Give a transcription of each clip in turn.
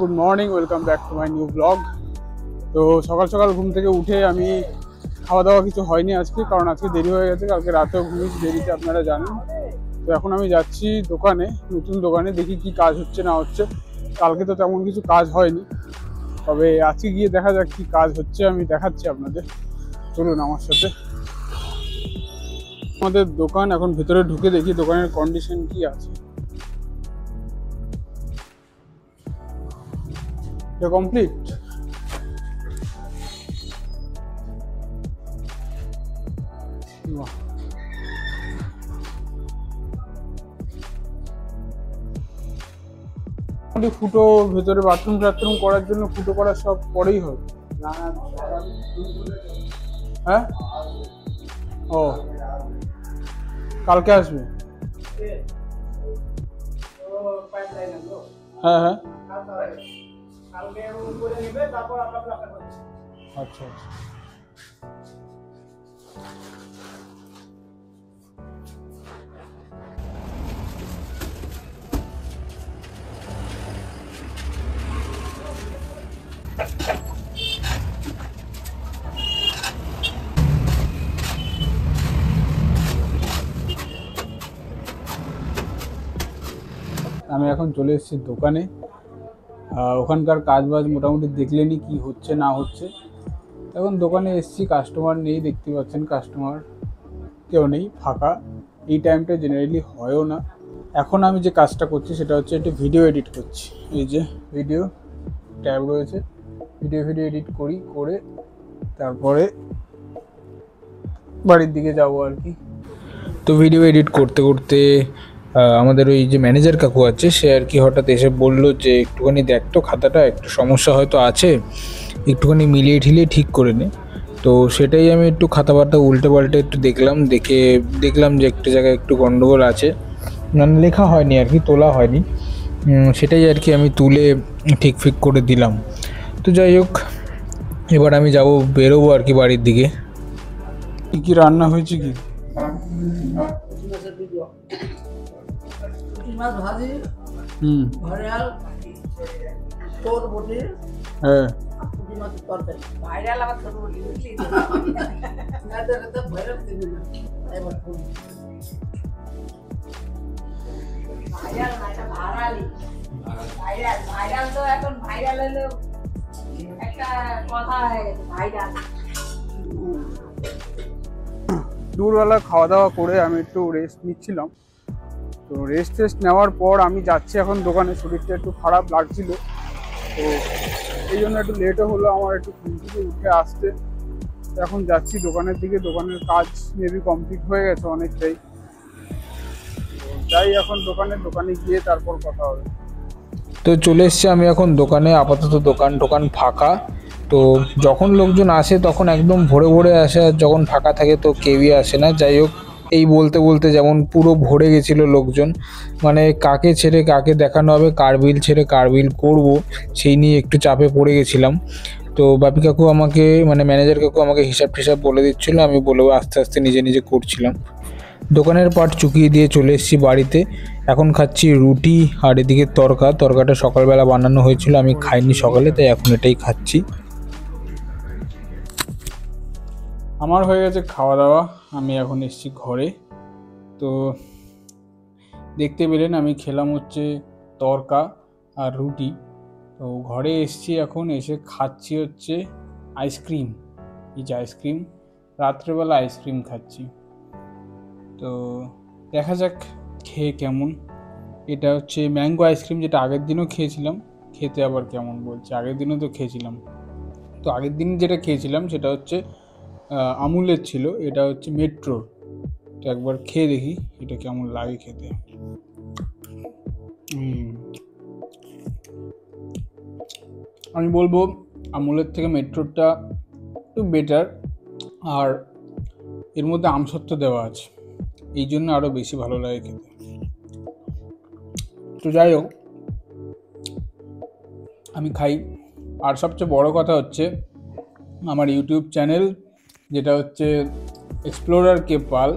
Good morning, welcome back to my new blog. তো সকাল সকাল ঘুম থেকে উঠে আমি খাওয়া দাওয়া কিছু হয়নি আজকে, কারণ আজকে দেরি হয়ে গেছে। কালকে রাতেও ঘুমিয়েছি দেরিতে, আপনারা জানেন। তো এখন আমি যাচ্ছি দোকানে, নতুন দোকানে, দেখি কি কাজ হচ্ছে না হচ্ছে। কালকে তো তেমন কিছু কাজ হয়নি, তবে আজকে গিয়ে দেখা যাক কি কাজ হচ্ছে, আমি দেখাচ্ছি আপনাদের। চলুন আমার সাথে। আমাদের দোকান, এখন ভেতরে ঢুকে দেখি দোকানের কন্ডিশন কি আছে। এটা কমপ্লিট। ফুটো ভেতরে বাথরুম টাথরুম করার জন্য ফুটো করা সব পরেই হবে। হ্যাঁ, ও কালকে আসবে। হ্যাঁ হ্যাঁ, আচ্ছা আচ্ছা। আমি এখন চলে এসেছি দোকানে। ওখানকার কাজবাজ মোটামুটি দেখলেনি কি হচ্ছে না হচ্ছে। এখন দোকানে এসেছি, কাস্টমার নেই, দেখতে পাচ্ছেন কাস্টমার কেউ নেই, ফাঁকা। এই টাইমটা জেনারেলি হয়ও না। এখন আমি যে কাজটা করছি সেটা হচ্ছে একটু ভিডিও এডিট করছি। এই যে ভিডিও ট্যাব রয়েছে, ভিডিও এডিট করে তারপরে বাড়ির দিকে যাবো আর কি। তো ভিডিও এডিট করতে করতে আমাদের ওই যে ম্যানেজার কাকু আছে, সে আর কি হঠাৎ এসে বললো যে একটুখানি দেখ তো খাতাটা, একটু সমস্যা হয়তো আছে, একটুখানি মিলিয়ে ঠিলিয়ে ঠিক করে নে। তো সেটাই আমি একটু খাতা বার্তা উল্টে পাল্টে একটু দেখলাম যে একটা জায়গায় একটু গন্ডগোল আছে, মানে লেখা হয়নি আর কি, তোলা হয়নি। সেটাই আর কি আমি তুলে ঠিক করে দিলাম। তো যাই হোক, এবার আমি বেরোবো আর কি বাড়ির দিকে। কি রান্না হয়েছে কি? হ্যাঁ, দুপুরবেলা খাওয়া দাওয়া করে আমি একটু রেস্ট নিচ্ছিলাম। তো রেস্ট নেওয়ার পর আমি যাচ্ছি এখন দোকানে। শরীরটা একটু খারাপ লাগছিল, তো এই জন্য একটু লেটও হলো আমার, একটু ঘুম থেকে উঠে আসতে। এখন যাচ্ছি দোকানের দিকে। দোকানের কাজ মেবি কমপ্লিট হয়ে গেছে অনেকটাই। যাই এখন দোকানে গিয়ে তারপর কথা হবে। তো চলে এসছি আমি এখন দোকানে। আপাতত দোকান ফাঁকা। তো যখন লোকজন আসে তখন একদম ভরে আসে, আর যখন ফাঁকা থাকে তো কেউই আসে না। যাই হোক, এই বলতে যেমন পুরো ভরে গেছিলো লোকজন, মানে কাকে ছেড়ে কাকে দেখানো হবে, কার বিল ছেড়ে কার বিল করবো, সেই নিয়ে একটু চাপে পড়ে গেছিলাম। তো বাপি কাকু আমাকে, মানে ম্যানেজার কাকু আমাকে হিসাব বলে দিচ্ছিলো, আমি বলেও আস্তে নিজে করছিলাম। দোকানের পাট চুকিয়ে দিয়ে চলে এসেছি বাড়িতে। এখন খাচ্ছি রুটি, আর এদিকে তরকাটা সকালবেলা বানানো হয়েছিল, আমি খাইনি সকালে, তাই এখন এটাই খাচ্ছি। আমার হয়ে গেছে খাওয়া দাওয়া, আমি এখন এসেছি ঘরে। তো দেখতে পেলেন আমি খেলাম হচ্ছে তরকা আর রুটি। তো ঘরে এসেছি, এখন এসে খাচ্ছি হচ্ছে আইসক্রিম। এই যে আইসক্রিম, রাত্রেবেলা আইসক্রিম খাচ্ছি। তো দেখা যাক খেয়ে কেমন। এটা হচ্ছে ম্যাঙ্গো আইসক্রিম, যেটা আগের দিনও খেয়েছিলাম। খেতে আবার কেমন বলছে, আগের দিনও তো খেয়েছিলাম। তো আগের দিন যেটা খেয়েছিলাম সেটা হচ্ছে আমুলের ছিল, এটা হচ্ছে মেট্রোর। তো একবার খেয়ে দেখি এটা কেমন লাগে খেতে। আমি বলবো আমুলের থেকে মেট্রোরটা একটু বেটার, আর এর মধ্যে আমসত্ত্ব দেওয়া আছে, এই জন্য আরও বেশি ভালো লাগে খেতে। তো যাই হোক, আমি খাই। আর সবচেয়ে বড় কথা হচ্ছে আমার ইউটিউব চ্যানেল, যেটা হচ্ছে এক্সপ্লোরার কে পাল,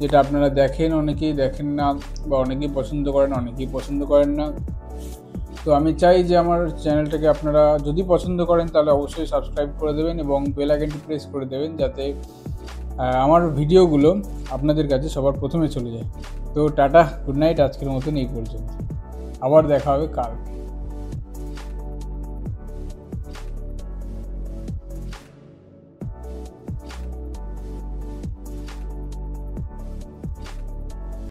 যেটা আপনারা দেখেন, অনেকেই দেখেন না, বা অনেকেই পছন্দ করেন, অনেকেই পছন্দ করেন না। তো আমি চাই যে আমার চ্যানেলটাকে আপনারা যদি পছন্দ করেন তাহলে অবশ্যই সাবস্ক্রাইব করে দেবেন এবং বেল আইকনটি প্রেস করে দেবেন, যাতে আমার ভিডিওগুলো আপনাদের কাছে সবার প্রথমে চলে যায়। তো টাটা, গুড নাইট, আজকের মতন এই পর্যন্ত, আবার দেখা হবে কাল।